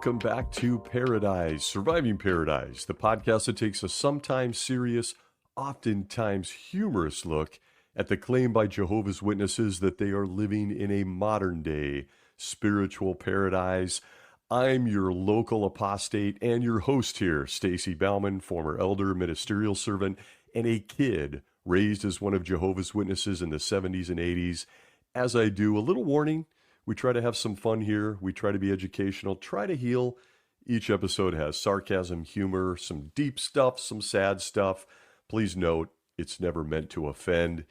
Welcome back to Paradise, Surviving Paradise, the podcast that takes a sometimes serious, oftentimes humorous look at the claim by Jehovah's Witnesses that they are living in a modern day spiritual paradise. I'm your local apostate and your host here, Stacy Bauman, former elder, ministerial servant, and a kid raised as one of Jehovah's Witnesses in the 70s and 80s. As I do, a little warning. We try to have some fun here. We try to be educational, try to heal. Each episode has sarcasm, humor, some deep stuff, some sad stuff. Please note, it's never meant to offend.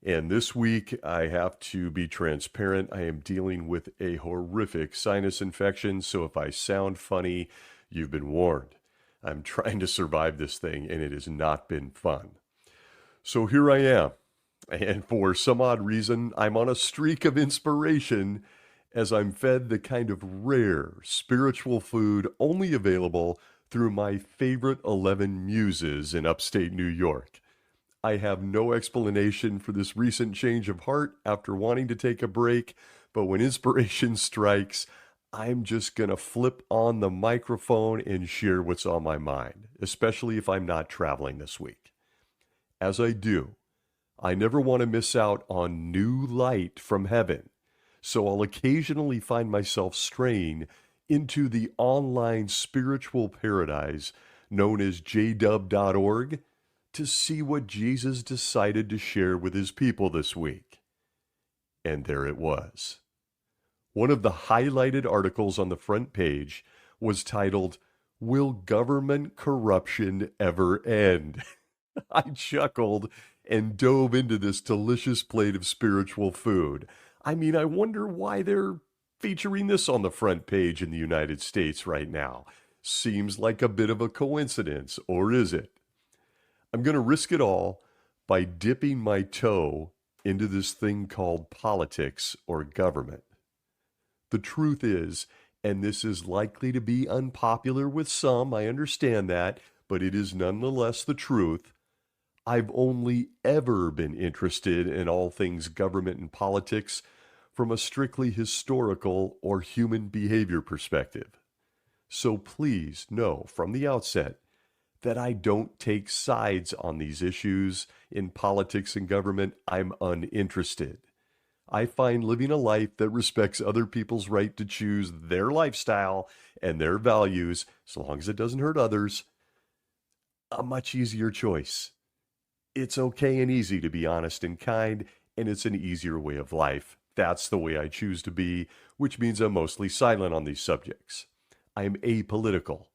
And this week, I have to be transparent. I am dealing with a horrific sinus infection, so if I sound funny, you've been warned. I'm trying to survive this thing, and it has not been fun. So here I am. And for some odd reason, I'm on a streak of inspiration as I'm fed the kind of rare spiritual food only available through my favorite 11 muses in upstate New York. I have no explanation for this recent change of heart after wanting to take a break, but when inspiration strikes, I'm just going to flip on the microphone and share what's on my mind, especially if I'm not traveling this week. As I do, I never want to miss out on new light from heaven, so I'll occasionally find myself straying into the online spiritual paradise known as jdub.org to see what Jesus decided to share with his people this week. And there it was. One of the highlighted articles on the front page was titled, "Will Government Corruption Ever End?" I chuckled and dove into this delicious plate of spiritual food. I mean, I wonder why they're featuring this on the front page in the United States right now. Seems like a bit of a coincidence, or is it? I'm going to risk it all by dipping my toe into this thing called politics or government. The truth is, and this is likely to be unpopular with some, I understand that, but it is nonetheless the truth. I've only ever been interested in all things government and politics from a strictly historical or human behavior perspective. So please know from the outset that I don't take sides on these issues in politics and government. I'm uninterested. I find living a life that respects other people's right to choose their lifestyle and their values, as long as it doesn't hurt others, a much easier choice. It's okay and easy to be honest and kind, and it's an easier way of life. That's the way I choose to be, which means I'm mostly silent on these subjects. I'm apolitical.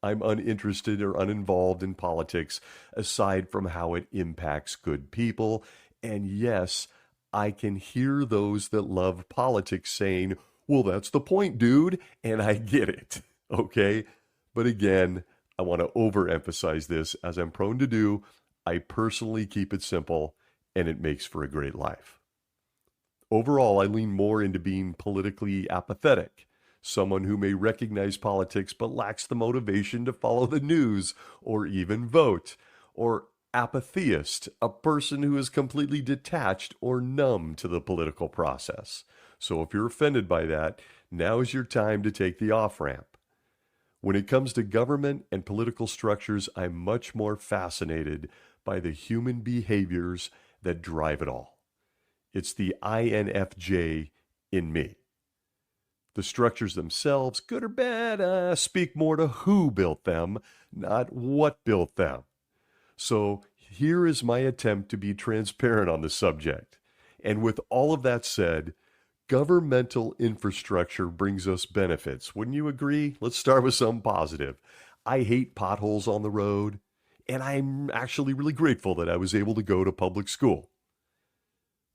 I'm uninterested or uninvolved in politics, aside from how it impacts good people. And yes, I can hear those that love politics saying, "Well, that's the point, dude," and I get it, okay? But again, I want to overemphasize this, as I'm prone to do. I personally keep it simple, and it makes for a great life. Overall, I lean more into being politically apathetic, someone who may recognize politics but lacks the motivation to follow the news or even vote, or apatheist, a person who is completely detached or numb to the political process. So if you're offended by that, now is your time to take the off-ramp. When it comes to government and political structures, I'm much more fascinated by the human behaviors that drive it all. It's the INFJ in me. The structures themselves, good or bad, speak more to who built them, not what built them. So here is my attempt to be transparent on the subject. And with all of that said, governmental infrastructure brings us benefits. Wouldn't you agree? Let's start with something positive. I hate potholes on the road, and I'm actually really grateful that I was able to go to public school.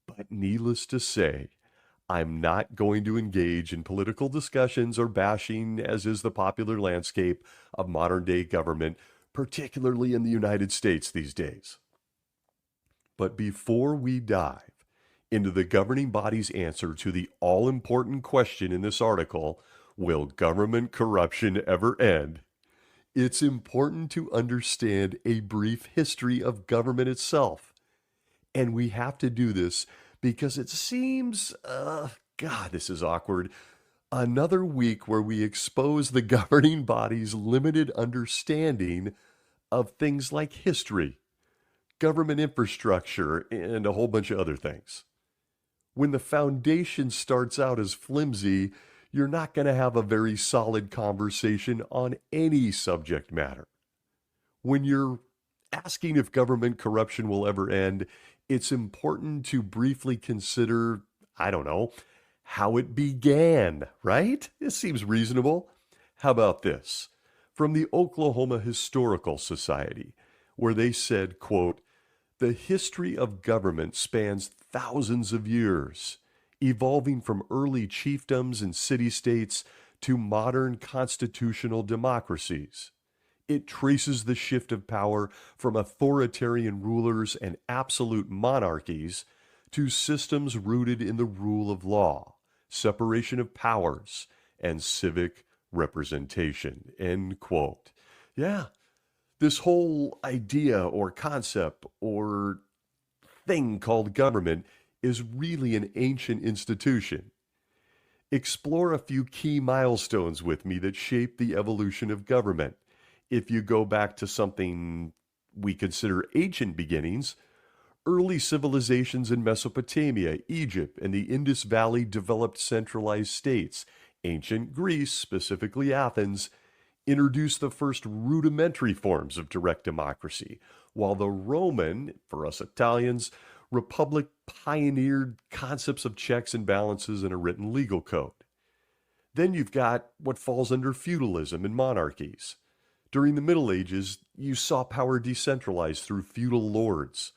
But needless to say, I'm not going to engage in political discussions or bashing, as is the popular landscape of modern-day government, particularly in the United States these days. But before we dive into the governing body's answer to the all-important question in this article, will government corruption ever end? It's important to understand a brief history of government itself. And we have to do this because it seems, God, this is awkward, Another week where we expose the governing body's limited understanding of things like history, government infrastructure, and a whole bunch of other things. When the foundation starts out as flimsy, you're not going to have a very solid conversation on any subject matter. When you're asking if government corruption will ever end, it's important to briefly consider, I don't know, how it began, right? This seems reasonable. How about this? From the Oklahoma Historical Society, where they said, quote, "The history of government spans thousands of years, evolving from early chiefdoms and city-states to modern constitutional democracies. It traces the shift of power from authoritarian rulers and absolute monarchies to systems rooted in the rule of law, separation of powers, and civic representation." End quote. Yeah, this whole idea or concept or thing called government is really an ancient institution. Explore a few key milestones with me that shaped the evolution of government. If you go back to something we consider ancient beginnings, early civilizations in Mesopotamia, Egypt, and the Indus Valley developed centralized states. Ancient Greece, specifically Athens, introduced the first rudimentary forms of direct democracy, while the Roman, for us Italians, Republic pioneered concepts of checks and balances and a written legal code. Then you've got what falls under feudalism and monarchies. During the Middle Ages, you saw power decentralized through feudal lords.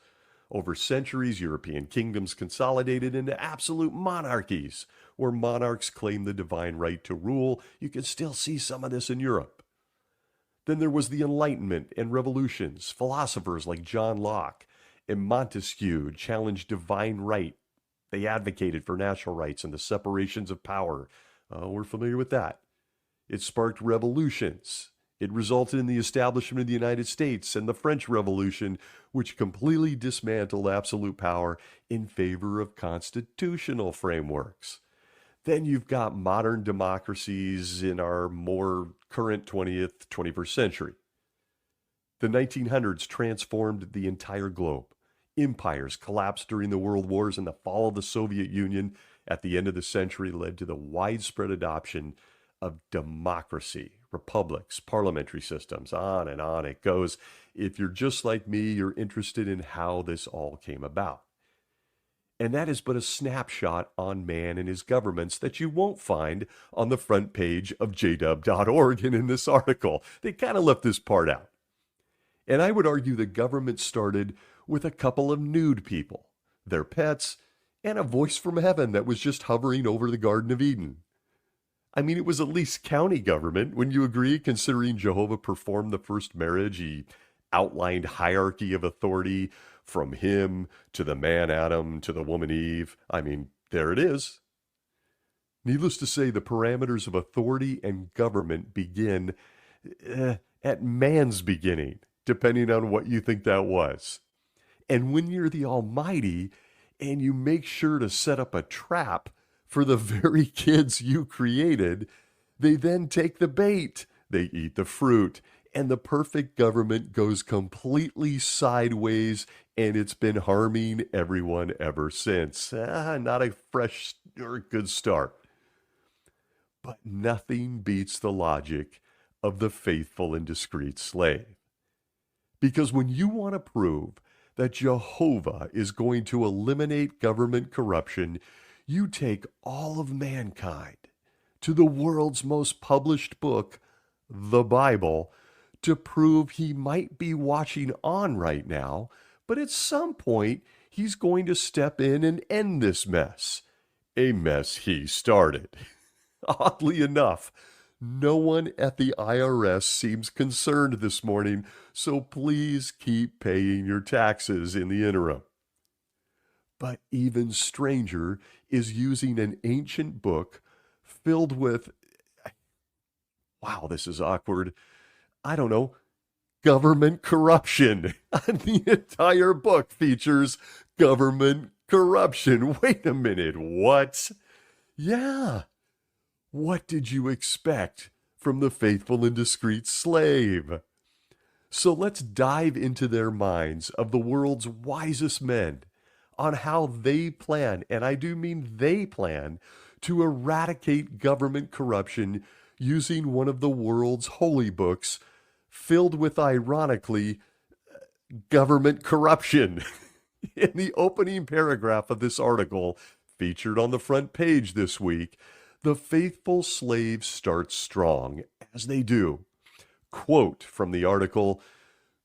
Over centuries, European kingdoms consolidated into absolute monarchies, where monarchs claimed the divine right to rule. You can still see some of this in Europe. Then there was the Enlightenment and revolutions. Philosophers like John Locke and Montesquieu challenged divine right. They advocated for national rights and the separations of power. We're familiar with that. It sparked revolutions. It resulted in the establishment of the United States and the French Revolution, which completely dismantled absolute power in favor of constitutional frameworks. Then you've got modern democracies in our more current 20th, 21st century. The 1900s transformed the entire globe. Empires collapsed during the World Wars, and the fall of the Soviet Union at the end of the century led to the widespread adoption of democracy, republics, parliamentary systems, on it goes. If you're just like me, you're interested in how this all came about. And that is but a snapshot on man and his governments that you won't find on the front page of jdub.org and in this article. They kind of left this part out. And I would argue the government started with a couple of nude people, their pets, and a voice from heaven that was just hovering over the Garden of Eden. I mean, it was at least county government, wouldn't you agree, considering Jehovah performed the first marriage? He outlined hierarchy of authority from him to the man Adam to the woman Eve. I mean, there it is. Needless to say, the parameters of authority and government begin at man's beginning, depending on what you think that was. And when you're the Almighty and you make sure to set up a trap for the very kids you created, they then take the bait. They eat the fruit. And the perfect government goes completely sideways, and it's been harming everyone ever since. Not a fresh or good start. But nothing beats the logic of the faithful and discreet slave. Because when you want to prove that Jehovah is going to eliminate government corruption, you take all of mankind to the world's most published book, the Bible, to prove he might be watching on right now, but at some point he's going to step in and end this mess. A mess he started. Oddly enough, no one at the IRS seems concerned this morning, so please keep paying your taxes in the interim. But even stranger is using an ancient book filled with, wow, this is awkward, I don't know, government corruption. The entire book features government corruption. Wait a minute, what? Yeah. What did you expect from the faithful and discreet slave? So let's dive into their minds of the world's wisest men on how they plan, and I do mean they plan, to eradicate government corruption using one of the world's holy books filled with, ironically, government corruption. In the opening paragraph of this article, featured on the front page this week, the faithful slaves start strong, as they do. Quote from the article: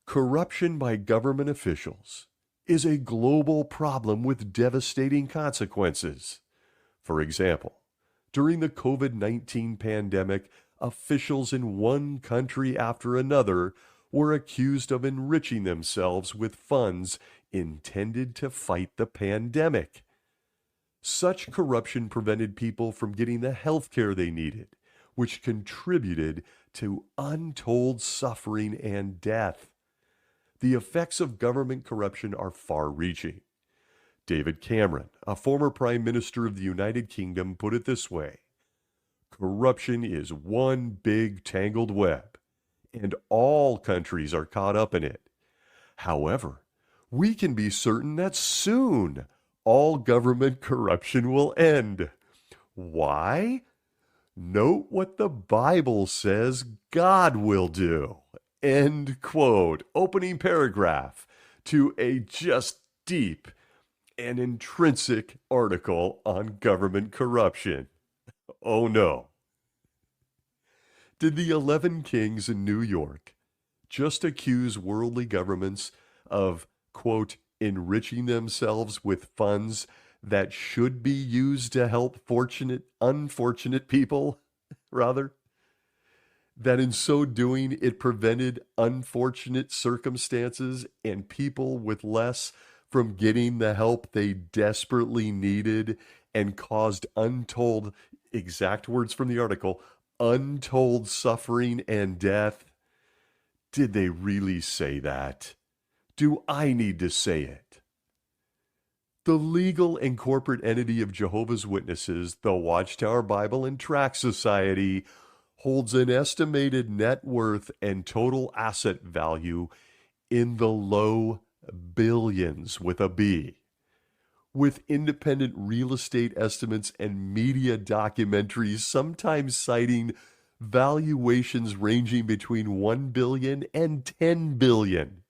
corruption by government officials is a global problem with devastating consequences. For example, during the COVID-19 pandemic, officials in one country after another were accused of enriching themselves with funds intended to fight the pandemic. Such corruption prevented people from getting the health care they needed, which contributed to untold suffering and death. The effects of government corruption are far-reaching. David Cameron, a former Prime Minister of the United Kingdom, put it this way: corruption is one big tangled web, and all countries are caught up in it. However, we can be certain that soon all government corruption will end. Why? Note what the Bible says God will do. End quote. Opening paragraph to a just deep and intrinsic article on government corruption. Oh no. Did the 11 kings in New York just accuse worldly governments of, quote, enriching themselves with funds that should be used to help unfortunate people, rather? That in so doing, it prevented unfortunate circumstances and people with less from getting the help they desperately needed, and caused untold, exact words from the article, untold suffering and death? Did they really say that? Do I need to say it? The legal and corporate entity of Jehovah's Witnesses, the Watchtower Bible and Tract Society, holds an estimated net worth and total asset value in the low billions with a B, with independent real estate estimates and media documentaries sometimes citing valuations ranging between 1 billion and 10 billion,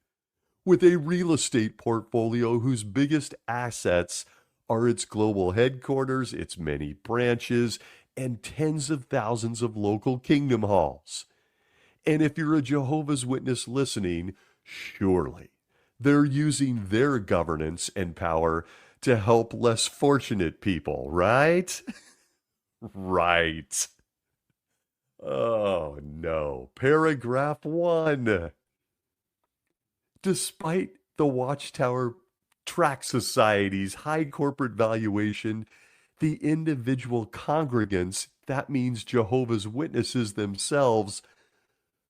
with a real estate portfolio whose biggest assets are its global headquarters, its many branches, and tens of thousands of local kingdom halls. And if you're a Jehovah's Witness listening, surely they're using their governance and power to help less fortunate people, right? Right. Oh, no. Paragraph 1. Despite the Watchtower Tract Society's high corporate valuation, the individual congregants, that means Jehovah's Witnesses themselves,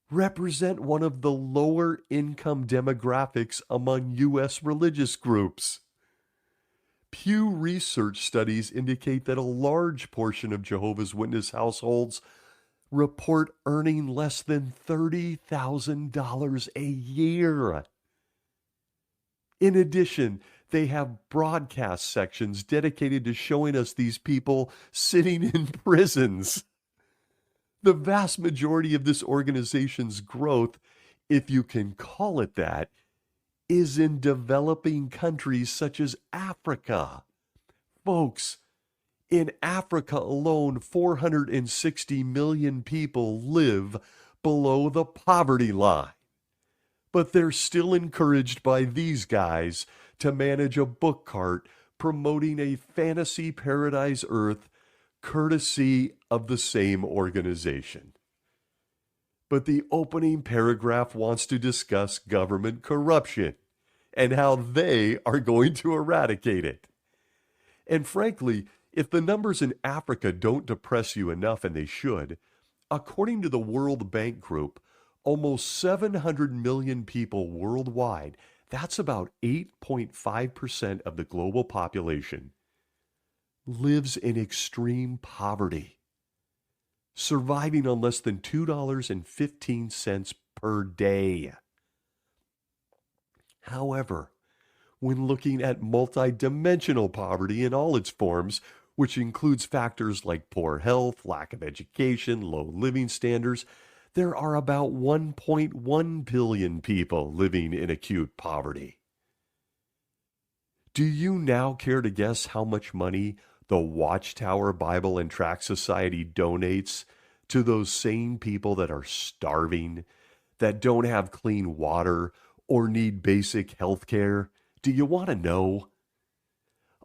represent one of the lower income demographics among U.S. religious groups. Pew Research studies indicate that a large portion of Jehovah's Witness households report earning less than $30,000 a year. In addition, they have broadcast sections dedicated to showing us these people sitting in prisons. The vast majority of this organization's growth, if you can call it that, is in developing countries such as Africa. Folks, in Africa alone, 460 million people live below the poverty line. But they're still encouraged by these guys to manage a book cart promoting a fantasy paradise earth courtesy of the same organization. But the opening paragraph wants to discuss government corruption and how they are going to eradicate it. And frankly, if the numbers in Africa don't depress you enough, and they should, according to the World Bank Group, almost 700 million people worldwide, that's about 8.5% of the global population, lives in extreme poverty. surviving on less than $2.15 per day. However, when looking at multidimensional poverty in all its forms, which includes factors like poor health, lack of education, low living standards, there are about 1.1 billion people living in acute poverty. Do you now care to guess how much money the Watchtower Bible and Tract Society donates to those same people that are starving, that don't have clean water, or need basic health care? Do you want to know?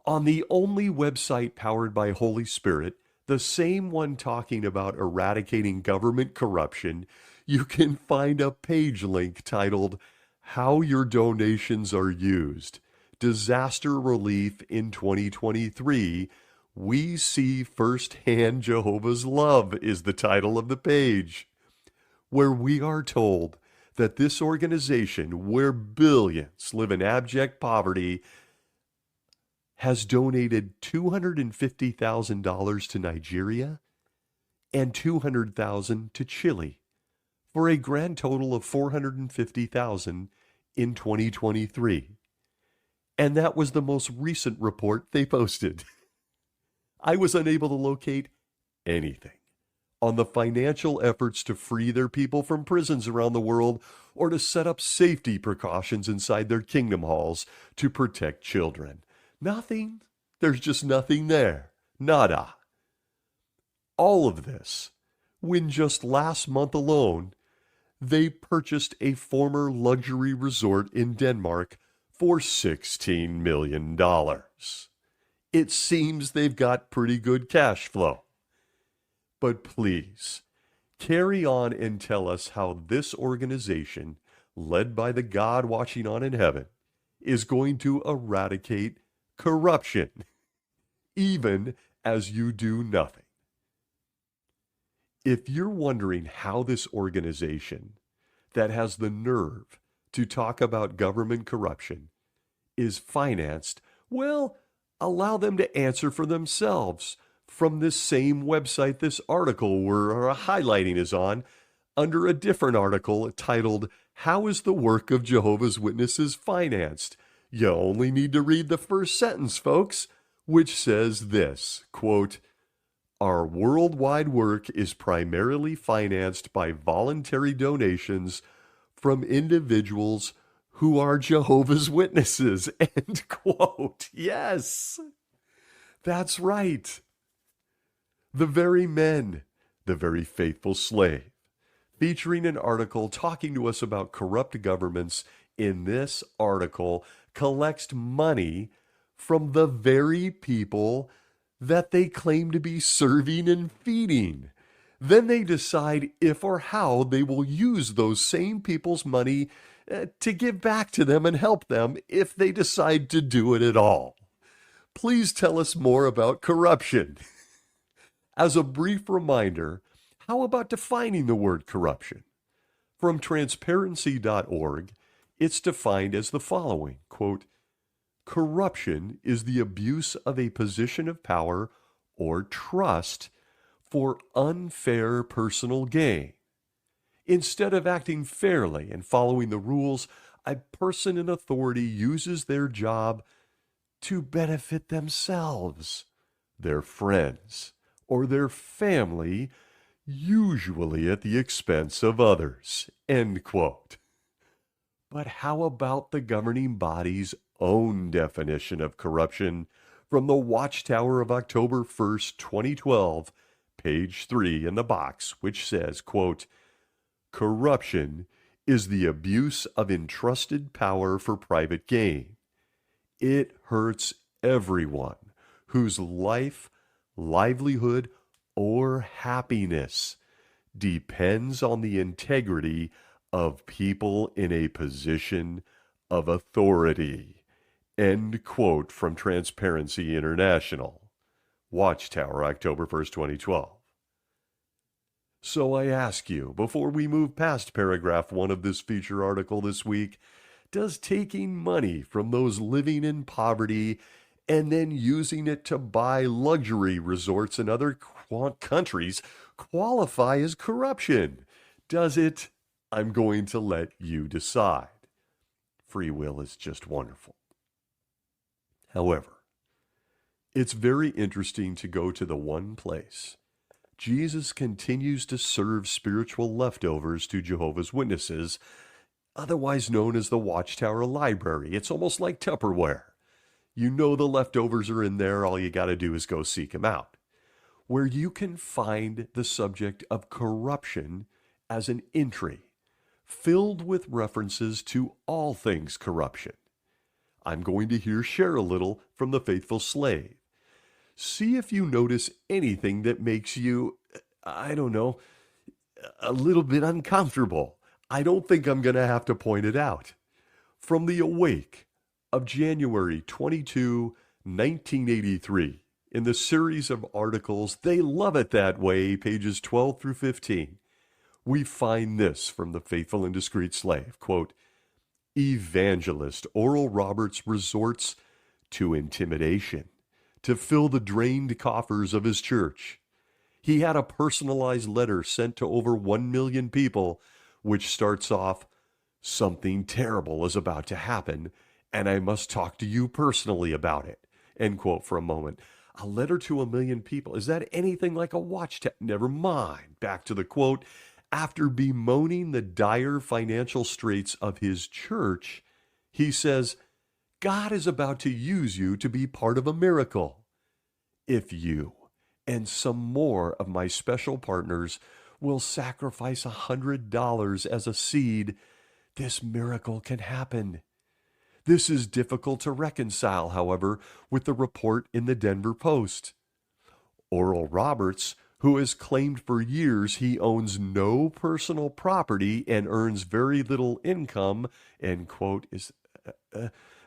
On the only website powered by Holy Spirit, the same one talking about eradicating government corruption, you can find a page link titled How Your Donations Are Used. Disaster Relief in 2023. We See Firsthand Jehovah's Love is the title of the page, where we are told that this organization, where billions live in abject poverty, has donated $250,000 to Nigeria and $200,000 to Chile, for a grand total of $450,000 in 2023. And that was the most recent report they posted. I was unable to locate anything on the financial efforts to free their people from prisons around the world or to set up safety precautions inside their kingdom halls to protect children. Nothing. There's just nothing there. Nada. All of this, when just last month alone, they purchased a former luxury resort in Denmark for $16 million. It seems they've got pretty good cash flow. But please, carry on and tell us how this organization, led by the God watching on in heaven, is going to eradicate corruption, even as you do nothing. If you're wondering how this organization that has the nerve to talk about government corruption is financed, well, allow them to answer for themselves from this same website this article we're highlighting is on, under a different article titled, How is the Work of Jehovah's Witnesses Financed? You only need to read the first sentence, folks, which says this, quote, Our worldwide work is primarily financed by voluntary donations from individuals who are Jehovah's Witnesses, end quote. Yes, that's right. The very men, the very faithful slave, featuring an article talking to us about corrupt governments in this article, collects money from the very people that they claim to be serving and feeding. Then they decide if or how they will use those same people's money to give back to them and help them if they decide to do it at all. Please tell us more about corruption. As a brief reminder, how about defining the word corruption? From transparency.org, it's defined as the following, quote, Corruption is the abuse of a position of power or trust for unfair personal gain. Instead of acting fairly and following the rules, a person in authority uses their job to benefit themselves, their friends, or their family, usually at the expense of others, end quote. But how about the governing body's own definition of corruption from the Watchtower of October 1st, 2012, page 3 in the box, which says, quote, Corruption is the abuse of entrusted power for private gain. It hurts everyone whose life, livelihood, or happiness depends on the integrity of people in a position of authority. End quote from Transparency International. Watchtower, October 1st, 2012. So I ask you, before we move past paragraph 1 of this feature article this week, does taking money from those living in poverty and then using it to buy luxury resorts in other countries qualify as corruption? Does it? I'm going to let you decide. Free will is just wonderful. However, it's very interesting to go to the one place Jesus continues to serve spiritual leftovers to Jehovah's Witnesses, otherwise known as the Watchtower Library. It's almost like Tupperware. You know the leftovers are in there, all you got to do is go seek them out. Where you can find the subject of corruption as an entry, filled with references to all things corruption. I'm going to share a little from the Faithful Slave. See if you notice anything that makes you, I don't know, a little bit uncomfortable. I don't think I'm going to have to point it out. From the Awake of January 22, 1983, in the series of articles, They Love It That Way, pages 12 through 15, we find this from the Faithful and Discreet Slave, quote, Evangelist Oral Roberts resorts to intimidation to fill the drained coffers of his church. He had a personalized letter sent to over 1 million people, which starts off, something terrible is about to happen, and I must talk to you personally about it. End quote for a moment. A letter to 1 million people. Is that anything like a watchtower? Never mind. Back to the quote. After bemoaning the dire financial straits of his church, he says, God is about to use you to be part of a miracle. If you and some more of my special partners will sacrifice $100 as a seed, this miracle can happen. This is difficult to reconcile, however, with the report in the Denver Post. Oral Roberts, who has claimed for years he owns no personal property and earns very little income, end quote, is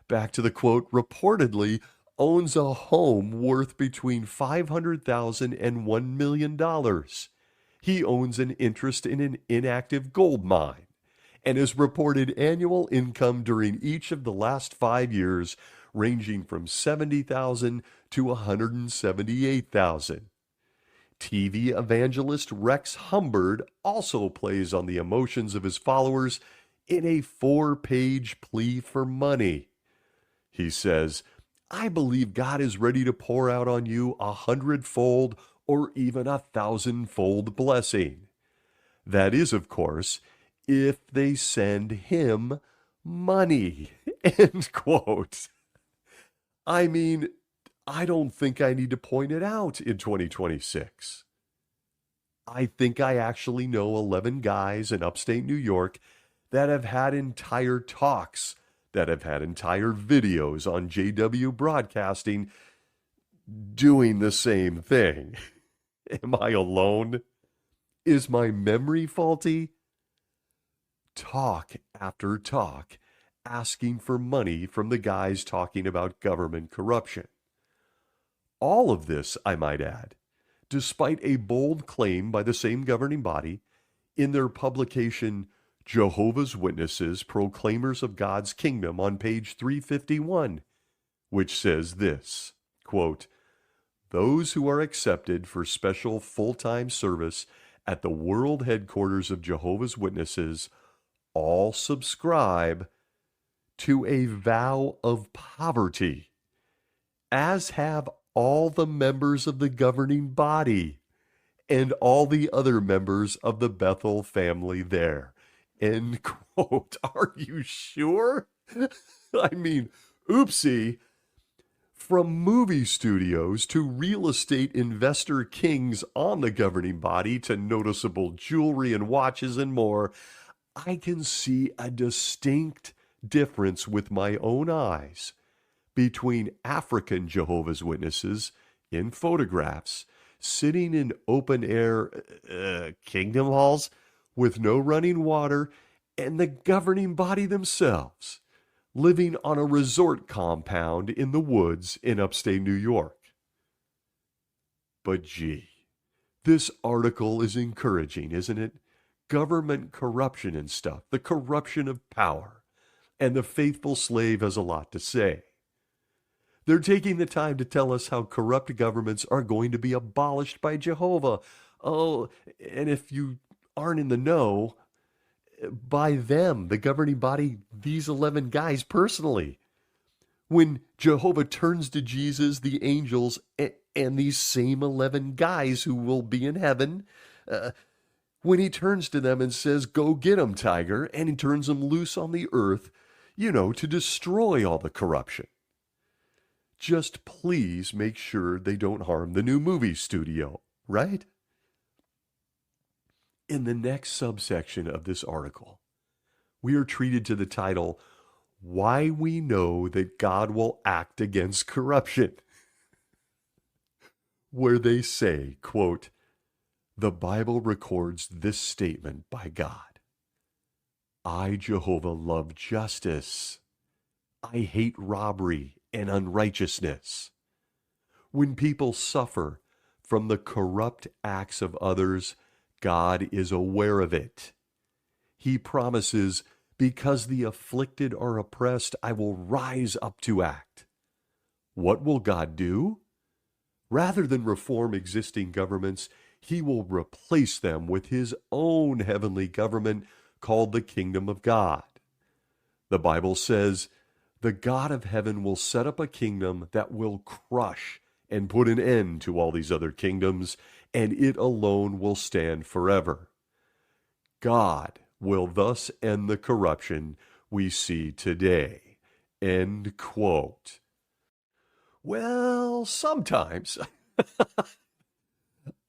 back to the quote, reportedly owns a home worth between $500,000 and $1 million. He owns an interest in an inactive gold mine, and his reported annual income during each of the last 5 years ranging from $70,000 to $178,000. TV evangelist Rex Humbard also plays on the emotions of his followers in a 4-page plea for money. He says, I believe God is ready to pour out on you 100-fold or even 1,000-fold blessing. That is, of course, if they send him money. End quote. I mean, I don't think I need to point it out in 2026. I think I actually know 11 guys in upstate New York that have had entire talks, that have had entire videos on JW Broadcasting doing the same thing. Am I alone? Is my memory faulty? Talk after talk, asking for money from the guys talking about government corruption. All of this, I might add, despite a bold claim by the same governing body in their publication Jehovah's Witnesses, Proclaimers of God's Kingdom on page 351, which says this, quote, those who are accepted for special full-time service at the world headquarters of Jehovah's Witnesses all subscribe to a vow of poverty, as have all the members of the governing body and all the other members of the Bethel family there. End quote. Are you sure? I mean, oopsie. From movie studios to real estate investor kings on the governing body to noticeable jewelry and watches and more, I can see a distinct difference with my own eyes between African Jehovah's Witnesses in photographs sitting in open-air kingdom halls with no running water and the governing body themselves living on a resort compound in the woods in upstate New York. But gee, this article is encouraging, isn't it? Government corruption and stuff, the corruption of power. And the Faithful Slave has a lot to say. They're taking the time to tell us how corrupt governments are going to be abolished by Jehovah. Oh, and if you aren't in the know, by them, the governing body, these 11 guys personally. When Jehovah turns to Jesus, the angels, and these same 11 guys who will be in heaven, uh, when he turns to them and says, "Go get them, tiger," and he turns them loose on the earth, to destroy all the corruption. Just please make sure they don't harm the new movie studio, right? In the next subsection of this article, we are treated to the title, "Why We Know That God Will Act Against Corruption," where they say, quote, "The Bible records this statement by God. I, Jehovah, love justice. I hate robbery and unrighteousness. When people suffer from the corrupt acts of others, God is aware of it. He promises, because the afflicted are oppressed, I will rise up to act." What will God do? Rather than reform existing governments, he will replace them with his own heavenly government called the kingdom of God. The Bible says, the God of heaven will set up a kingdom that will crush and put an end to all these other kingdoms, and it alone will stand forever. God will thus end the corruption we see today. End quote. Well, sometimes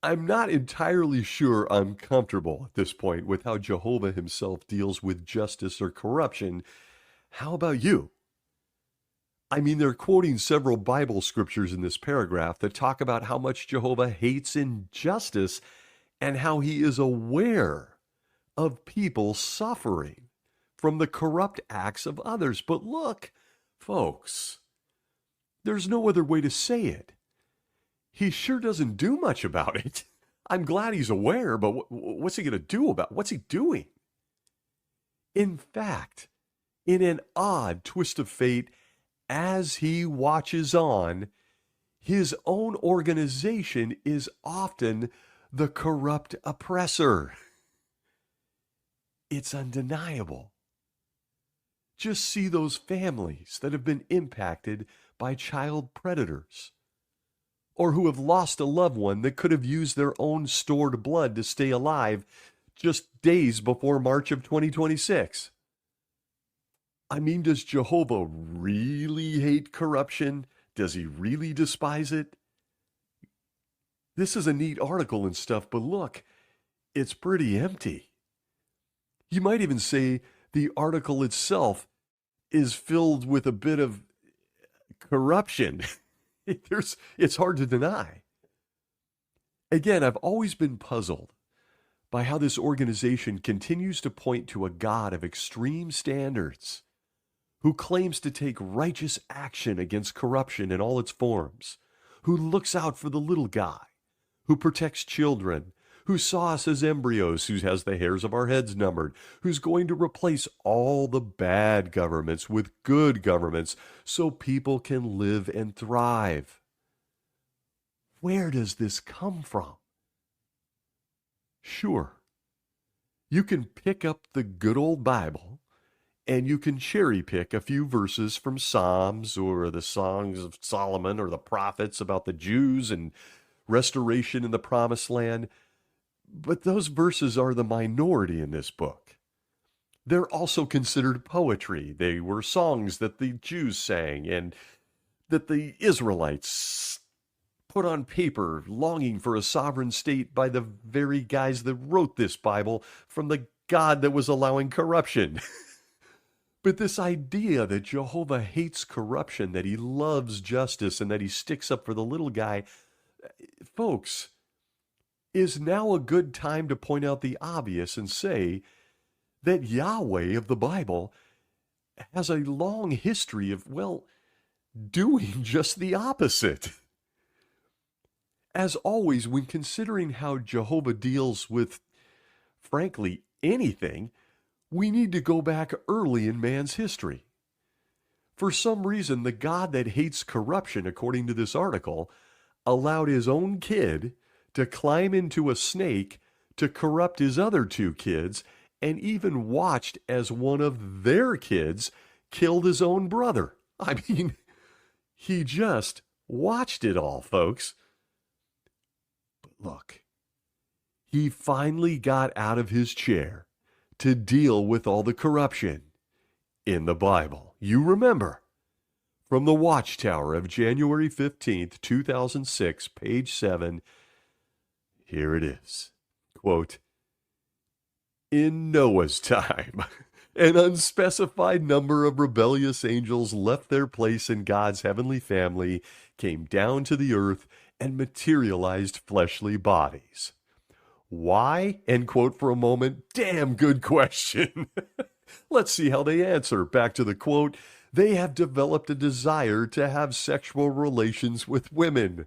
I'm not entirely sure I'm comfortable at this point with how Jehovah himself deals with justice or corruption. How about you? I mean, they're quoting several Bible scriptures in this paragraph that talk about how much Jehovah hates injustice and how he is aware of people suffering from the corrupt acts of others. But look, folks, there's no other way to say it. He sure doesn't do much about it. I'm glad he's aware, but what's he going to do about it? What's he doing? In fact, in an odd twist of fate, as he watches on, his own organization is often the corrupt oppressor. It's undeniable. Just see those families that have been impacted by child predators, or who have lost a loved one that could have used their own stored blood to stay alive just days before March of 2026. I mean, does Jehovah really hate corruption? Does he really despise it? This is a neat article and stuff, but look, it's pretty empty. You might even say the article itself is filled with a bit of corruption. It's hard to deny. Again, I've always been puzzled by how this organization continues to point to a God of extreme standards who claims to take righteous action against corruption in all its forms, who looks out for the little guy, who protects children, who saw us as embryos, who has the hairs of our heads numbered, who's going to replace all the bad governments with good governments so people can live and thrive. Where does this come from? Sure, you can pick up the good old Bible and you can cherry pick a few verses from Psalms or the Songs of Solomon or the prophets about the Jews and restoration in the Promised Land. But those verses are the minority in this book. They're also considered poetry. They were songs that the Jews sang and that the Israelites put on paper, longing for a sovereign state by the very guys that wrote this Bible from the God that was allowing corruption. But this idea that Jehovah hates corruption, that he loves justice, and that he sticks up for the little guy, folks, is now a good time to point out the obvious and say that Yahweh of the Bible has a long history of, doing just the opposite. As always, when considering how Jehovah deals with, frankly, anything, we need to go back early in man's history. For some reason, the God that hates corruption, according to this article, allowed his own kid to climb into a snake to corrupt his other two kids, and even watched as one of their kids killed his own brother. I mean, he just watched it all, folks. But look, he finally got out of his chair to deal with all the corruption in the Bible. You remember, from the Watchtower of January 15th, 2006, page 7, here it is. Quote, "In Noah's time, an unspecified number of rebellious angels left their place in God's heavenly family, came down to the earth, and materialized fleshly bodies. Why?" End quote for a moment. Damn good question. Let's see how they answer. Back to the quote. "They have developed a desire to have sexual relations with women.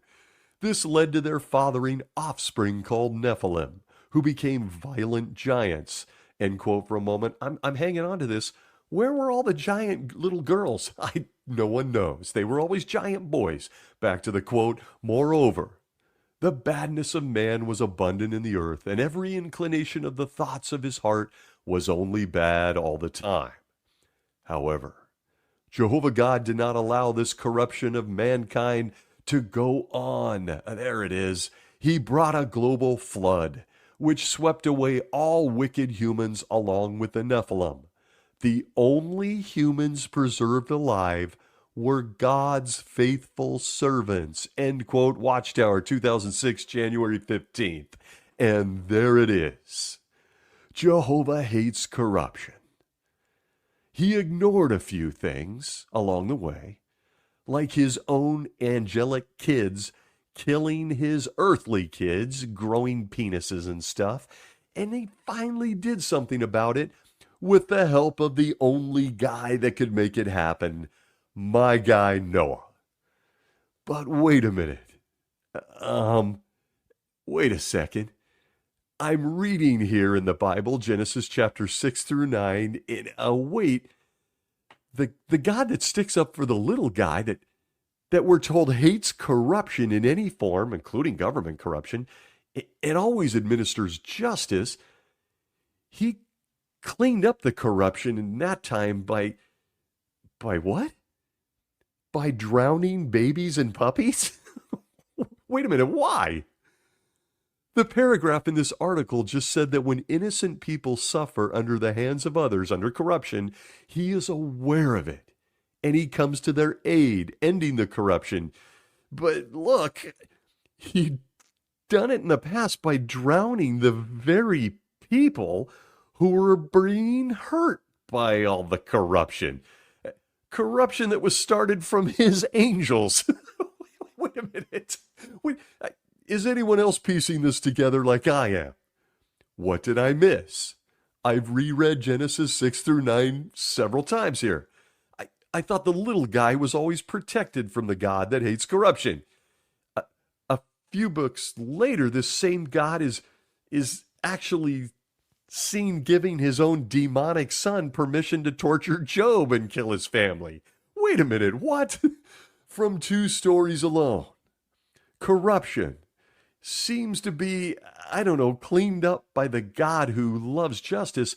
This led to their fathering offspring called Nephilim, who became violent giants." End quote for a moment. I'm hanging on to this. Where were all the giant little girls? No one knows. They were always giant boys. Back to the quote. "Moreover, the badness of man was abundant in the earth, and every inclination of the thoughts of his heart was only bad all the time. However, Jehovah God did not allow this corruption of mankind to go on." There it is. "He brought a global flood, which swept away all wicked humans along with the Nephilim. The only humans preserved alive were God's faithful servants." End quote. Watchtower, 2006, January 15th. And there it is. Jehovah hates corruption. He ignored a few things along the way, like his own angelic kids killing his earthly kids, growing penises and stuff, and he finally did something about it with the help of the only guy that could make it happen, my guy Noah. But wait a minute. Wait a second. I'm reading here in the Bible, Genesis chapter 6 through 9, wait, the God that sticks up for the little guy that we're told hates corruption in any form, including government corruption, and always administers justice, he cleaned up the corruption in that time by what? By drowning babies and puppies? Wait a minute, why? The paragraph in this article just said that when innocent people suffer under the hands of others under corruption, he is aware of it, and he comes to their aid, ending the corruption. But look, he'd done it in the past by drowning the very people who were being hurt by all the corruption. Corruption that was started from his angels. Wait a minute. Is anyone else piecing this together like I am? What did I miss? I've reread Genesis 6 through 9 several times here. I thought the little guy was always protected from the God that hates corruption. A few books later, this same God is actually seen giving his own demonic son permission to torture Job and kill his family. Wait a minute, what? From 2 stories alone. Corruption seems to be, cleaned up by the God who loves justice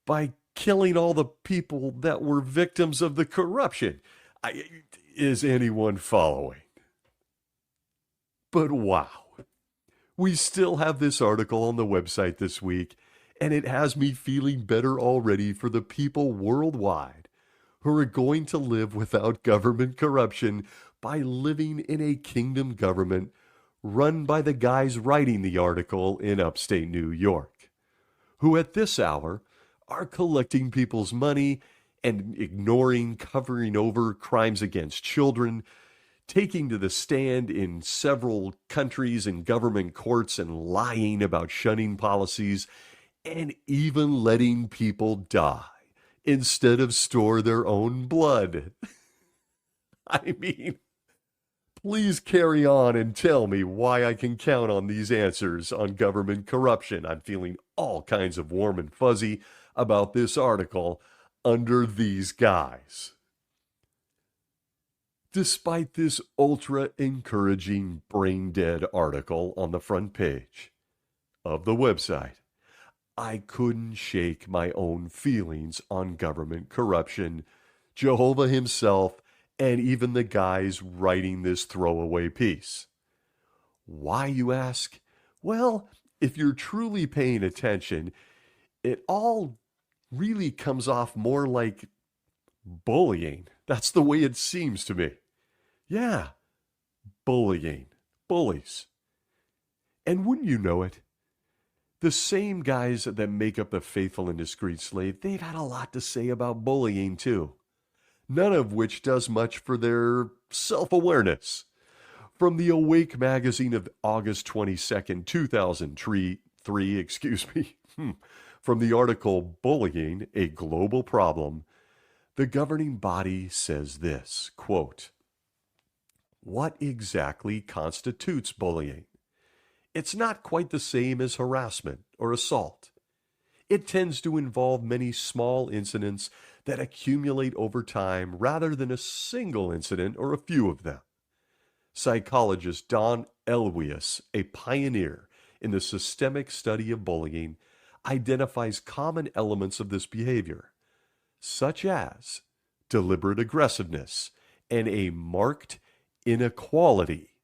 by killing all the people that were victims of the corruption. Is anyone following? But wow, we still have this article on the website this week, and it has me feeling better already for the people worldwide who are going to live without government corruption by living in a kingdom government run by the guys writing the article in upstate New York, who at this hour are collecting people's money and covering over crimes against children, taking to the stand in several countries and government courts and lying about shunning policies, and even letting people die instead of store their own blood. I mean, please carry on and tell me why I can count on these answers on government corruption. I'm feeling all kinds of warm and fuzzy about this article under these guys. Despite this ultra encouraging brain dead article on the front page of the website, I couldn't shake my own feelings on government corruption, Jehovah himself, and even the guys writing this throwaway piece. Why, you ask? Well, if you're truly paying attention, it all really comes off more like bullying. That's the way it seems to me. Yeah, bullying, bullies. And wouldn't you know it, the same guys that make up the faithful and discreet slave, they've had a lot to say about bullying too. None of which does much for their self-awareness. From the Awake magazine of August 22nd, 2003, from the article Bullying, a Global Problem, the governing body says this, quote, "What exactly constitutes bullying? It's not quite the same as harassment or assault. It tends to involve many small incidents that accumulate over time rather than a single incident or a few of them." Psychologist Don Elwius, a pioneer in the systemic study of bullying, identifies common elements of this behavior, such as deliberate aggressiveness and a marked inequality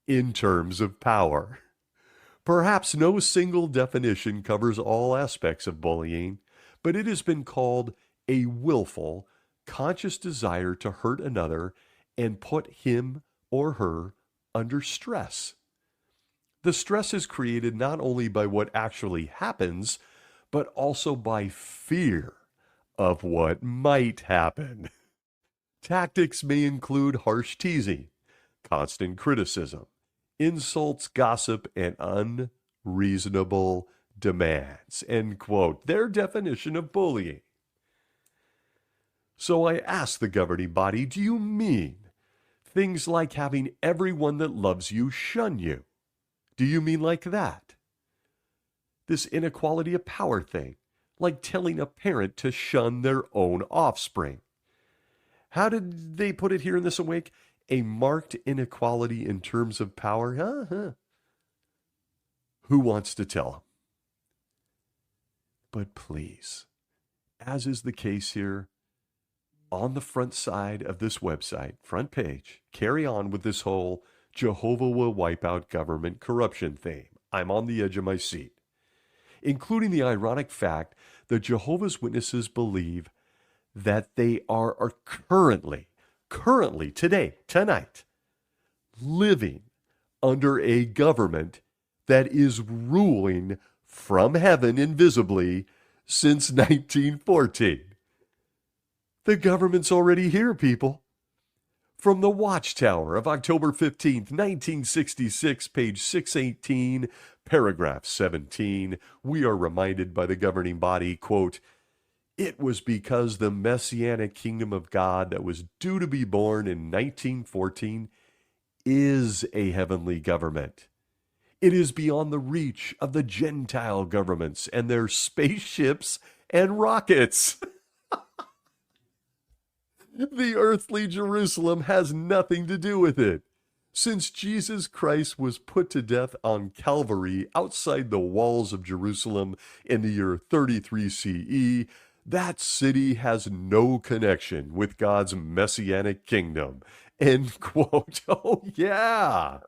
in terms of power. Perhaps no single definition covers all aspects of bullying, but it has been called a willful, conscious desire to hurt another and put him or her under stress. The stress is created not only by what actually happens, but also by fear of what might happen. Tactics may include harsh teasing, constant criticism, insults, gossip, and unreasonable demands. End quote. Their definition of bullying. So I asked the governing body, do you mean things like having everyone that loves you shun you? Do you mean like that? This inequality of power thing, like telling a parent to shun their own offspring. How did they put it here in this Awake? A marked inequality in terms of power? Who wants to tell them? But please, as is the case here, on the front side of this website, front page, carry on with this whole Jehovah will wipe out government corruption theme. I'm on the edge of my seat. Including the ironic fact that Jehovah's Witnesses believe that they are currently, today, tonight, living under a government that is ruling from heaven invisibly since 1914. The government's already here, people. From the Watchtower of October 15th, 1966, page 618, paragraph 17, we are reminded by the governing body, quote, "It was because the messianic kingdom of God that was due to be born in 1914 is a heavenly government. It is beyond the reach of the Gentile governments and their spaceships and rockets." The earthly Jerusalem has nothing to do with it. Since Jesus Christ was put to death on Calvary outside the walls of Jerusalem in the year 33 CE, that city has no connection with God's messianic kingdom. End quote. Oh, yeah.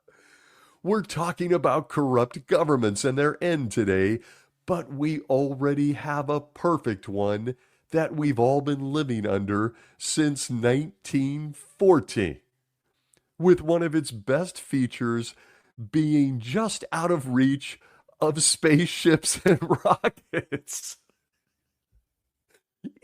We're talking about corrupt governments and their end today, but we already have a perfect one that we've all been living under since 1914, with one of its best features being just out of reach of spaceships and rockets.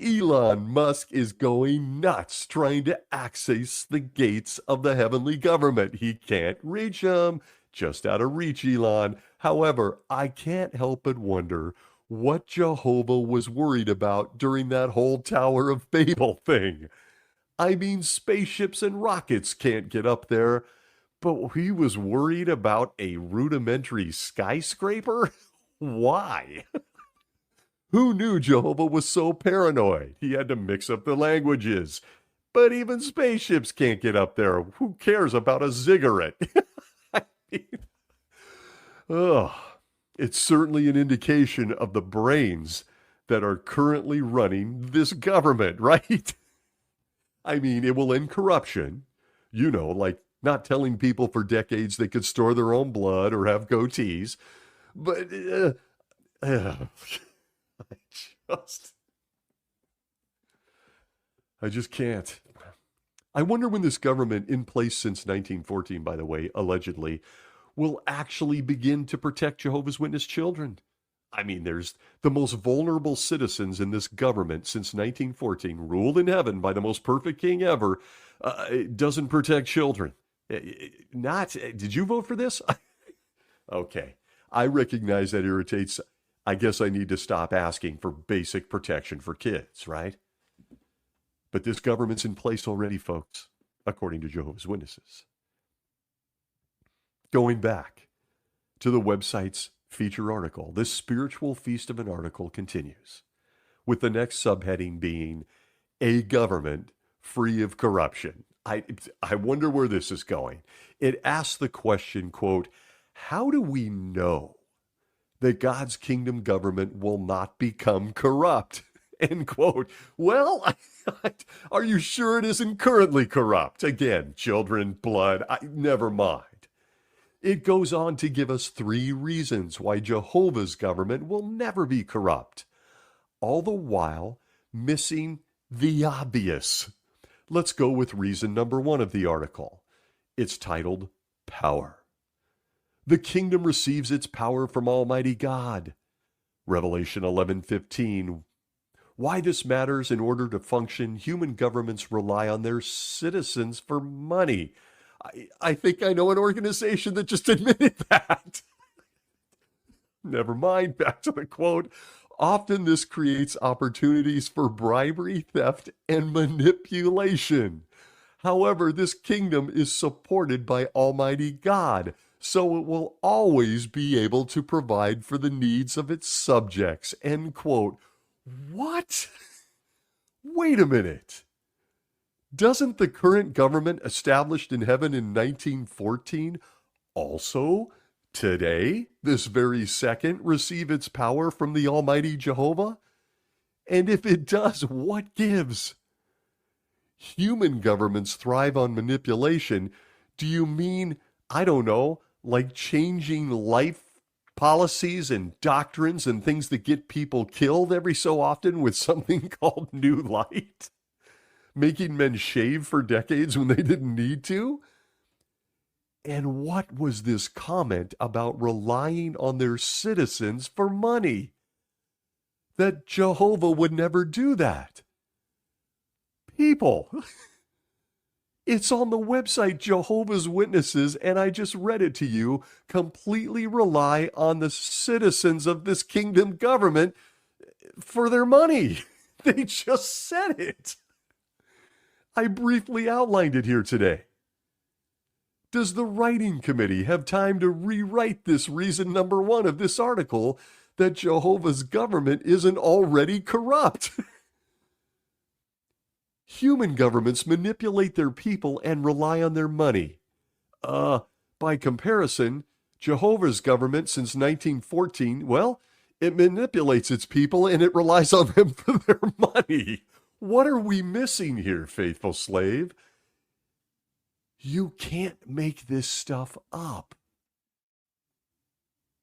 Elon Musk is going nuts trying to access the gates of the heavenly government. He can't reach them. Just out of reach, Elon. However, I can't help but wonder what Jehovah was worried about during that whole Tower of Babel thing. I mean, spaceships and rockets can't get up there, but he was worried about a rudimentary skyscraper? Why? Who knew Jehovah was so paranoid? He had to mix up the languages. But even spaceships can't get up there. Who cares about a ziggurat? I mean, ugh. It's certainly an indication of the brains that are currently running this government, right? I mean, it will end corruption, like not telling people for decades they could store their own blood or have goatees. But I just can't. I wonder when this government, in place since 1914, by the way, allegedly, will actually begin to protect Jehovah's Witness children. I mean, there's the most vulnerable citizens in this government since 1914, ruled in heaven by the most perfect king ever, doesn't protect children. Did you vote for this? Okay. I recognize that irritates. I guess I need to stop asking for basic protection for kids, right? But this government's in place already, folks, according to Jehovah's Witnesses. Going back to the website's feature article, this spiritual feast of an article continues, with the next subheading being a government free of corruption. I wonder where this is going. It asks the question, quote, how do we know that God's kingdom government will not become corrupt? End quote. Well, are you sure it isn't currently corrupt? Again, children, blood, never mind. It goes on to give us 3 reasons why Jehovah's government will never be corrupt, all the while missing the obvious. Let's go with reason number 1 of the article. It's titled Power. The kingdom receives its power from Almighty God. Revelation 11:15. Why this matters: in order to function, human governments rely on their citizens for money. I think I know an organization that just admitted that. Never mind, back to the quote. Often this creates opportunities for bribery, theft, and manipulation. However, this kingdom is supported by Almighty God, so it will always be able to provide for the needs of its subjects. End quote. What? Wait a minute. Doesn't the current government established in heaven in 1914 also today, this very second, receive its power from the Almighty Jehovah? And if it does, what gives? Human governments thrive on manipulation. Do you mean, I don't know, like changing life policies and doctrines and things that get people killed every so often with something called New Light? Making men shave for decades when they didn't need to? And what was this comment about relying on their citizens for money? That Jehovah would never do that. People, it's on the website Jehovah's Witnesses, and I just read it to you, completely rely on the citizens of this kingdom government for their money. They just said it. I briefly outlined it here today. Does the writing committee have time to rewrite this reason number 1 of this article, that Jehovah's government isn't already corrupt? Human governments manipulate their people and rely on their money. By comparison, Jehovah's government since 1914, well, it manipulates its people and it relies on them for their money. What are we missing here, faithful slave? You can't make this stuff up.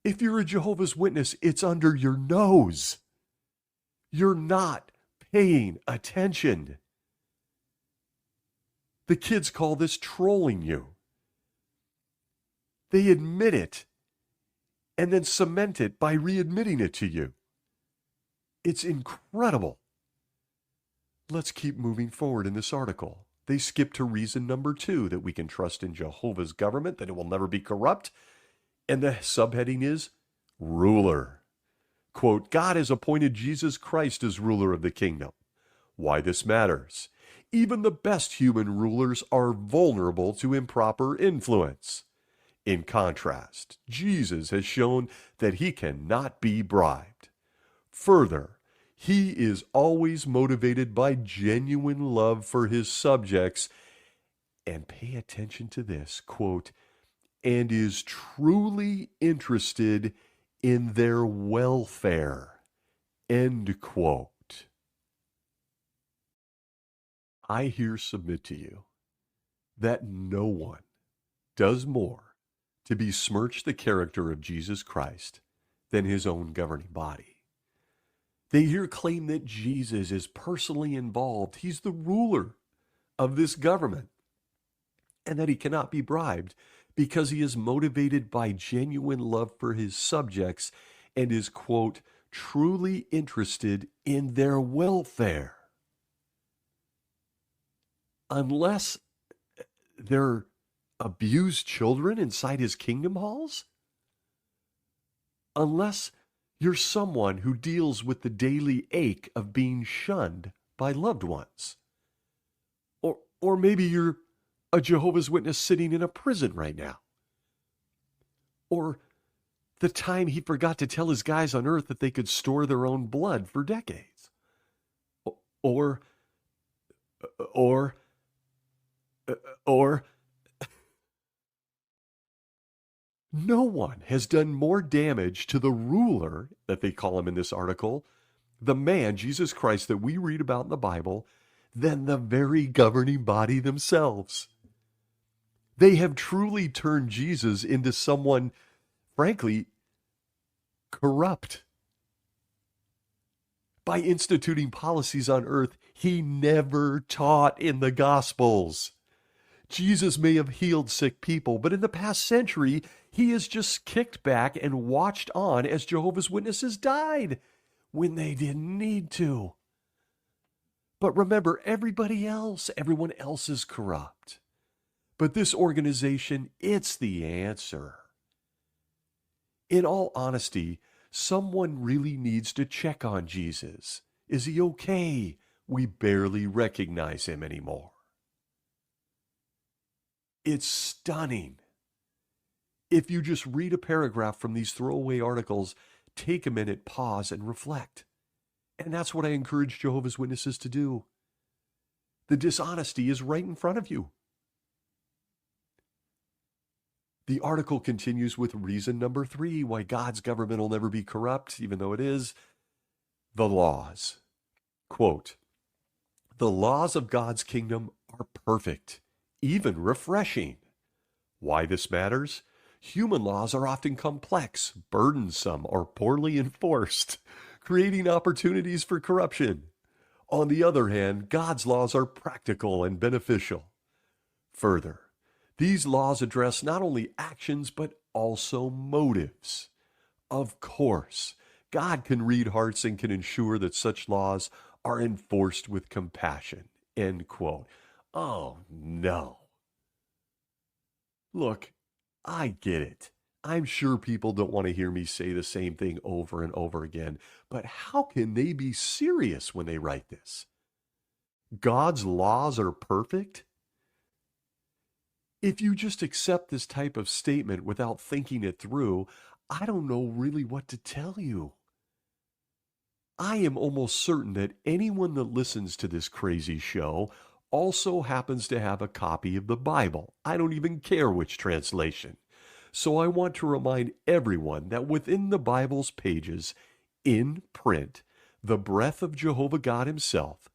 If you're a Jehovah's Witness, it's under your nose. You're not paying attention. The kids call this trolling you. They admit it and then cement it by readmitting it to you. It's incredible. Let's keep moving forward in this article. They skip to reason number 2, that we can trust in Jehovah's government, that it will never be corrupt. And the subheading is ruler. Quote, God has appointed Jesus Christ as ruler of the kingdom. Why this matters: even the best human rulers are vulnerable to improper influence. In contrast, Jesus has shown that he cannot be bribed. Further, He is always motivated by genuine love for his subjects. And pay attention to this, quote, and is truly interested in their welfare, end quote. I here submit to you that no one does more to besmirch the character of Jesus Christ than his own governing body. They here claim that Jesus is personally involved. He's the ruler of this government, and that he cannot be bribed because he is motivated by genuine love for his subjects and is, quote, truly interested in their welfare. Unless they're abused children inside his kingdom halls? Unless you're someone who deals with the daily ache of being shunned by loved ones? Or maybe you're a Jehovah's Witness sitting in a prison right now. Or the time he forgot to tell his guys on Earth that they could store their own blood for decades. Or no one has done more damage to the ruler, that they call him in this article, the man, Jesus Christ, that we read about in the Bible, than the very governing body themselves. They have truly turned Jesus into someone, frankly, corrupt. By instituting policies on earth he never taught in the Gospels. Jesus may have healed sick people, but in the past century, he has just kicked back and watched on as Jehovah's Witnesses died when they didn't need to. But remember, everyone else is corrupt. But this organization, it's the answer. In all honesty, someone really needs to check on Jesus. Is he okay? We barely recognize him anymore. It's stunning. If you just read a paragraph from these throwaway articles, take a minute, pause, and reflect. And that's what I encourage Jehovah's Witnesses to do. The dishonesty is right in front of you. The article continues with reason number 3, why God's government will never be corrupt, even though it is. The laws. Quote, the laws of God's kingdom are perfect, even refreshing. Why this matters? Human laws are often complex, burdensome, or poorly enforced, creating opportunities for corruption. On the other hand, God's laws are practical and beneficial. Further, these laws address not only actions, but also motives. Of course, God can read hearts and can ensure that such laws are enforced with compassion. End quote. Oh, no. Look, I get it. I'm sure people don't want to hear me say the same thing over and over again, but how can they be serious when they write this? God's laws are perfect? If you just accept this type of statement without thinking it through, I don't know really what to tell you. I am almost certain that anyone that listens to this crazy show also happens to have a copy of the Bible. I don't even care which translation. So I want to remind everyone that within the Bible's pages, in print, the breath of Jehovah God himself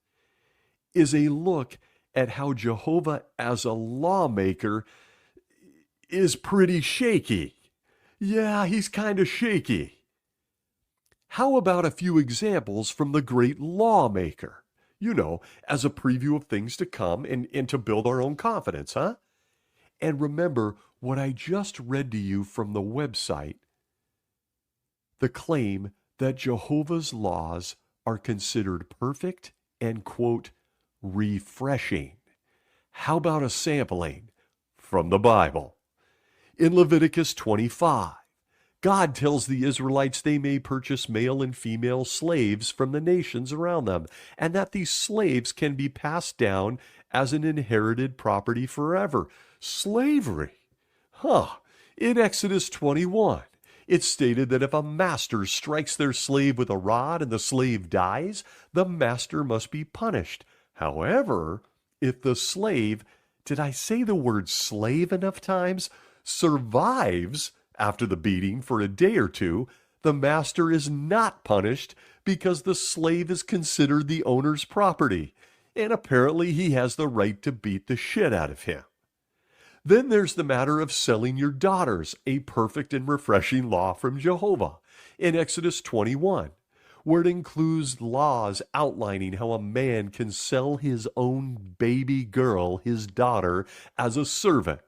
is a look at how Jehovah as a lawmaker is pretty shaky. Yeah, he's kind of shaky. How about a few examples from the great lawmaker? You know, as a preview of things to come and to build our own confidence, huh? And remember what I just read to you from the website, the claim that Jehovah's laws are considered perfect and, quote, refreshing. How about a sampling from the Bible? In Leviticus 25, God tells the Israelites they may purchase male and female slaves from the nations around them, and that these slaves can be passed down as an inherited property forever. Slavery. In Exodus 21, It's stated that if a master strikes their slave with a rod and the slave dies, the master must be punished. However, if the slave, did I say the word slave enough times, survives after the beating for a day or two, the master is not punished because the slave is considered the owner's property, and apparently he has the right to beat the shit out of him. Then there's the matter of selling your daughters, a perfect and refreshing law from Jehovah in Exodus 21, where it includes laws outlining how a man can sell his own baby girl, his daughter, as a servant.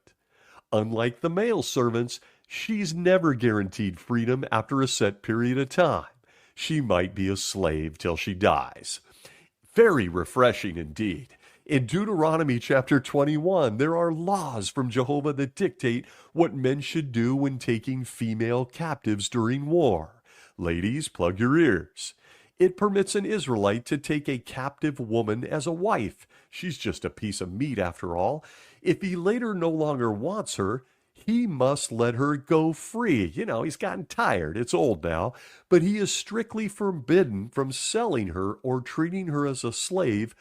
Unlike the male servants, she's never guaranteed freedom after a set period of time. She might be a slave till she dies. Very refreshing indeed. In Deuteronomy chapter 21, there are laws from Jehovah that dictate what men should do when taking female captives during war. Ladies, plug your ears. It permits an Israelite to take a captive woman as a wife. She's just a piece of meat after all. If he later no longer wants her, he must let her go free. You know, he's gotten tired. It's old now. But he is strictly forbidden from selling her or treating her as a slave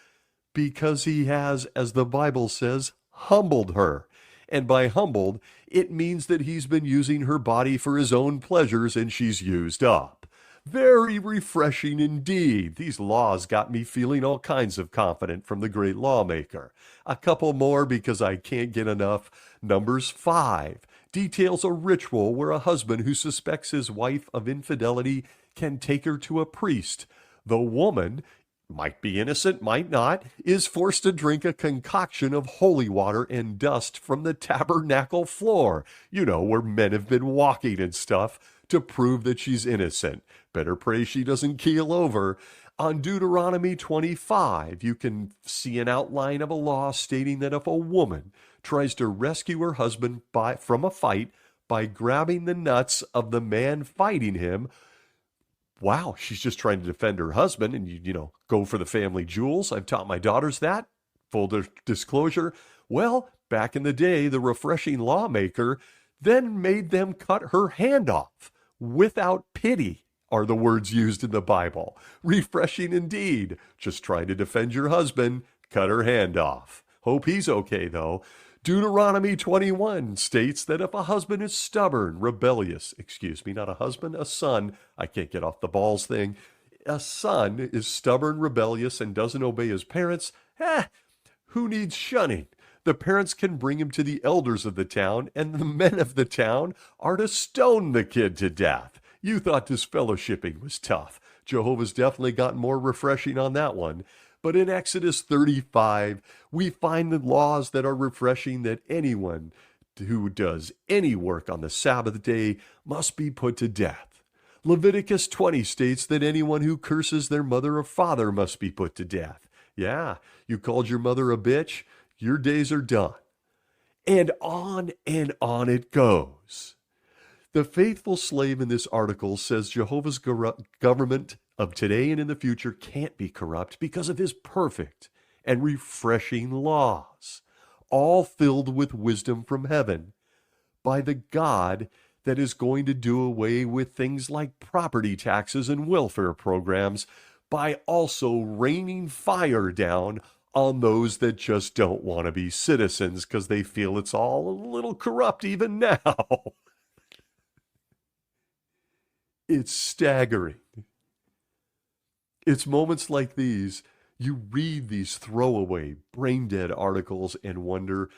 because he has, as the Bible says, humbled her. And by humbled, it means that he's been using her body for his own pleasures and she's used up. Very refreshing indeed. These laws got me feeling all kinds of confident from the great lawmaker. A couple more because I can't get enough. Numbers 5 details a ritual where a husband who suspects his wife of infidelity can take her to a priest. The woman, might be innocent, might not, is forced to drink a concoction of holy water and dust from the tabernacle floor. You know, where men have been walking and stuff, to prove that she's innocent. Better pray she doesn't keel over. On Deuteronomy 25, you can see an outline of a law stating that if a woman tries to rescue her husband from a fight by grabbing the nuts of the man fighting him, wow, she's just trying to defend her husband and, you know, go for the family jewels. I've taught my daughters that. Full disclosure. Well, back in the day, the refreshing lawmaker then made them cut her hand off without pity, are the words used in the Bible. Refreshing indeed. Just trying to defend your husband, cut her hand off. Hope he's okay, though. Deuteronomy 21 states that if a husband is stubborn, rebellious, not a husband, a son, I can't get off the balls thing, a son is stubborn, rebellious, and doesn't obey his parents, who needs shunning? The parents can bring him to the elders of the town, and the men of the town are to stone the kid to death. You thought disfellowshipping was tough. Jehovah's definitely gotten more refreshing on that one. But in Exodus 35, we find the laws that are refreshing, that anyone who does any work on the Sabbath day must be put to death. Leviticus 20 states that anyone who curses their mother or father must be put to death. Yeah, you called your mother a bitch? Your days are done. And on it goes. The faithful slave in this article says Jehovah's government of today and in the future can't be corrupt because of his perfect and refreshing laws, all filled with wisdom from heaven by the God that is going to do away with things like property taxes and welfare programs by also raining fire down on those that just don't want to be citizens because they feel it's all a little corrupt even now. It's staggering. It's moments like these, you read these throwaway, brain-dead articles and wonder,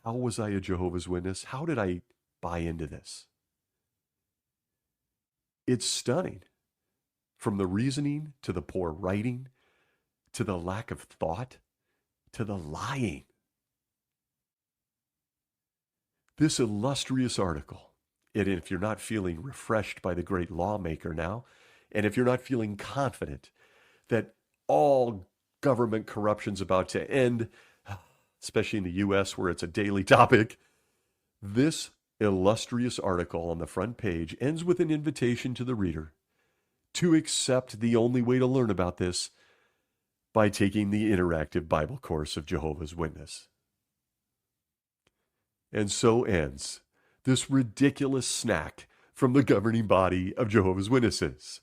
how was I a Jehovah's Witness? How did I buy into this? It's stunning. From the reasoning, to the poor writing, to the lack of thought, to the lying. This illustrious article, and if you're not feeling refreshed by the great lawmaker now, and if you're not feeling confident that all government corruption's about to end, especially in the U.S. where it's a daily topic, this illustrious article on the front page ends with an invitation to the reader to accept the only way to learn about this by taking the interactive Bible course of Jehovah's Witness. And so ends this ridiculous snack from the governing body of Jehovah's Witnesses.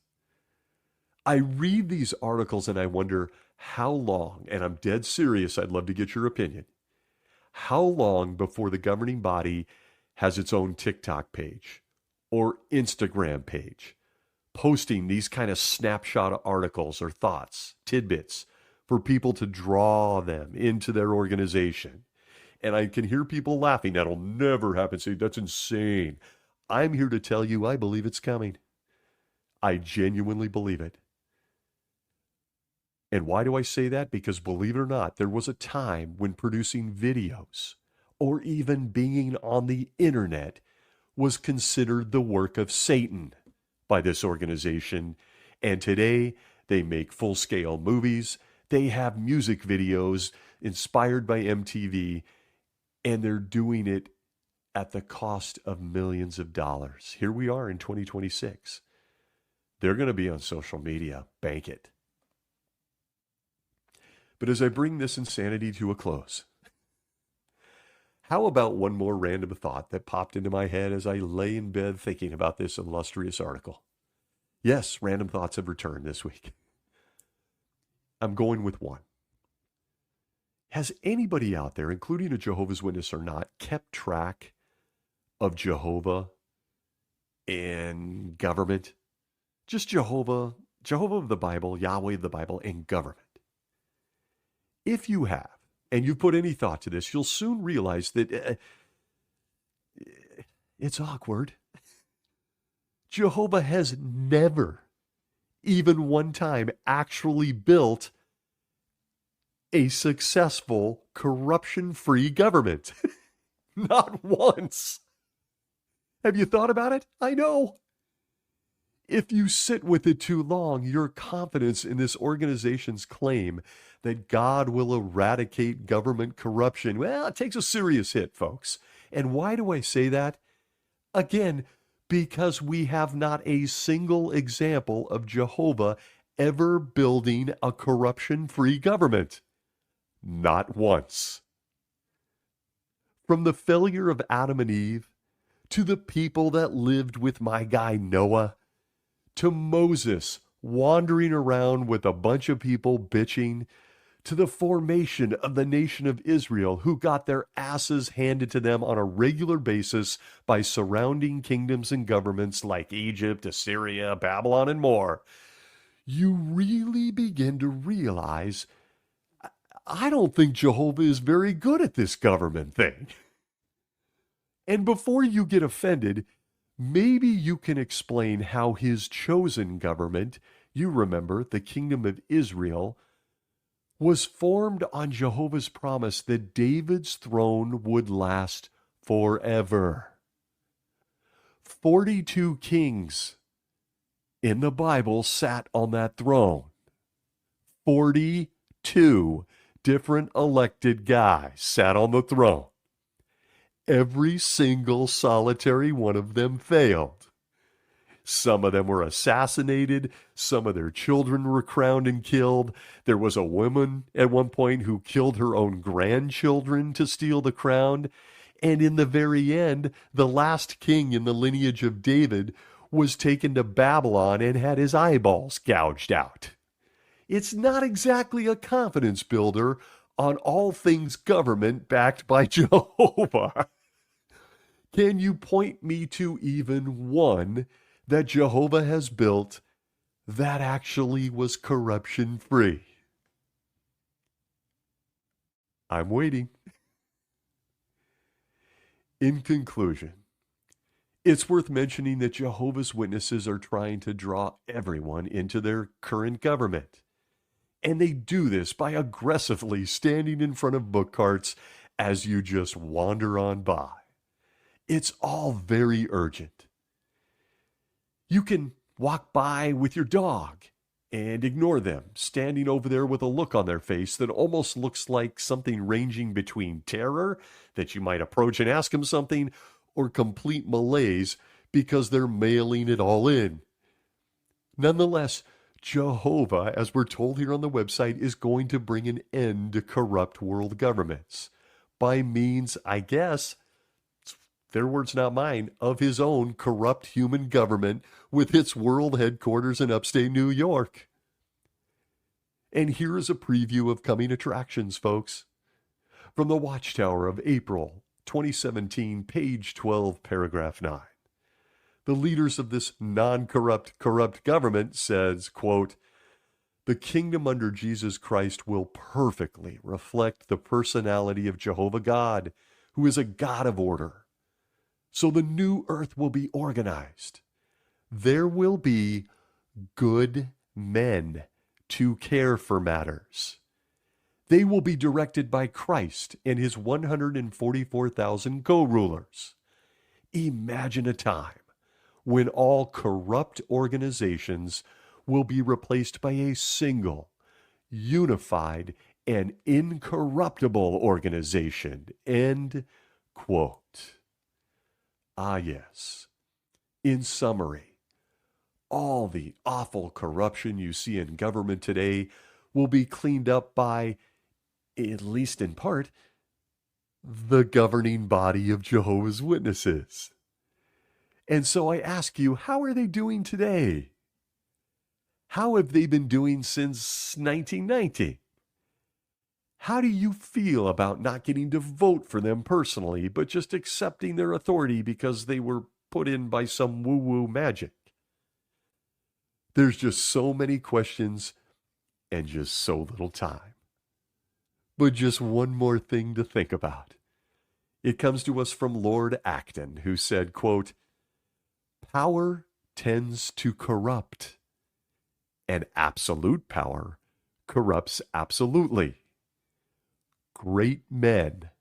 I read these articles and I wonder how long, and I'm dead serious, I'd love to get your opinion, how long before the governing body has its own TikTok page or Instagram page, posting these kind of snapshot articles or thoughts, tidbits, for people to draw them into their organization. And I can hear people laughing. That'll never happen. Say, that's insane. I'm here to tell you, I believe it's coming. I genuinely believe it. And why do I say that? Because believe it or not, there was a time when producing videos or even being on the internet was considered the work of Satan by this organization. And today they make full-scale movies. They have music videos inspired by MTV, and they're doing it at the cost of millions of dollars. Here we are in 2026. They're going to be on social media. Bank it. But as I bring this insanity to a close, how about one more random thought that popped into my head as I lay in bed thinking about this illustrious article? Yes, random thoughts have returned this week. I'm going with one. Has anybody out there, including a Jehovah's Witness or not, kept track of Jehovah and government? Just Jehovah of the Bible, Yahweh of the Bible, and government. If you have, and you've put any thought to this, you'll soon realize that it's awkward. Jehovah has never, even one time, actually built a successful, corruption-free government. Not once. Have you thought about it? I know. If you sit with it too long, your confidence in this organization's claim that God will eradicate government corruption, well, it takes a serious hit, folks. And why do I say that? Again, because we have not a single example of Jehovah ever building a corruption-free government. Not once. From the failure of Adam and Eve, to the people that lived with my guy Noah, to Moses wandering around with a bunch of people bitching, to the formation of the nation of Israel, who got their asses handed to them on a regular basis by surrounding kingdoms and governments like Egypt, Assyria, Babylon, and more, you really begin to realize, I don't think Jehovah is very good at this government thing. And before you get offended, maybe you can explain how his chosen government, you remember, the kingdom of Israel, was formed on Jehovah's promise that David's throne would last forever. 42 kings in the Bible sat on that throne. 42 different elected guys sat on the throne. Every single solitary one of them failed. Some of them were assassinated. Some of their children were crowned and killed. There was a woman at one point who killed her own grandchildren to steal the crown. And in the very end, the last king in the lineage of David was taken to Babylon and had his eyeballs gouged out. It's not exactly a confidence builder on all things government backed by Jehovah. Can you point me to even one that Jehovah has built that actually was corruption-free? I'm waiting. In conclusion, it's worth mentioning that Jehovah's Witnesses are trying to draw everyone into their current government. And they do this by aggressively standing in front of book carts as you just wander on by. It's all very urgent. You can walk by with your dog and ignore them, standing over there with a look on their face that almost looks like something ranging between terror, that you might approach and ask them something, or complete malaise because they're mailing it all in. Nonetheless, Jehovah, as we're told here on the website, is going to bring an end to corrupt world governments by means, I guess, their words not mine, of his own corrupt human government with its world headquarters in upstate New York. And here is a preview of coming attractions, folks. From the Watchtower of April 2017, page 12, paragraph 9. The leaders of this corrupt government says, quote, "The kingdom under Jesus Christ will perfectly reflect the personality of Jehovah God, who is a God of order. So the new earth will be organized. There will be good men to care for matters. They will be directed by Christ and his 144,000 co-rulers. Imagine a time when all corrupt organizations will be replaced by a single, unified, and incorruptible organization." End quote. Ah, yes. In summary, all the awful corruption you see in government today will be cleaned up by, at least in part, the governing body of Jehovah's Witnesses. And so I ask you, how are they doing today? How have they been doing since 1990? How do you feel about not getting to vote for them personally, but just accepting their authority because they were put in by some woo-woo magic? There's just so many questions and just so little time. But just one more thing to think about. It comes to us from Lord Acton, who said, quote, "Power tends to corrupt, and absolute power corrupts absolutely. Great men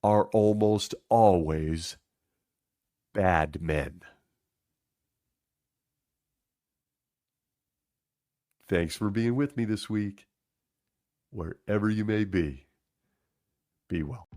are almost always bad men." Thanks for being with me this week. Wherever you may be well.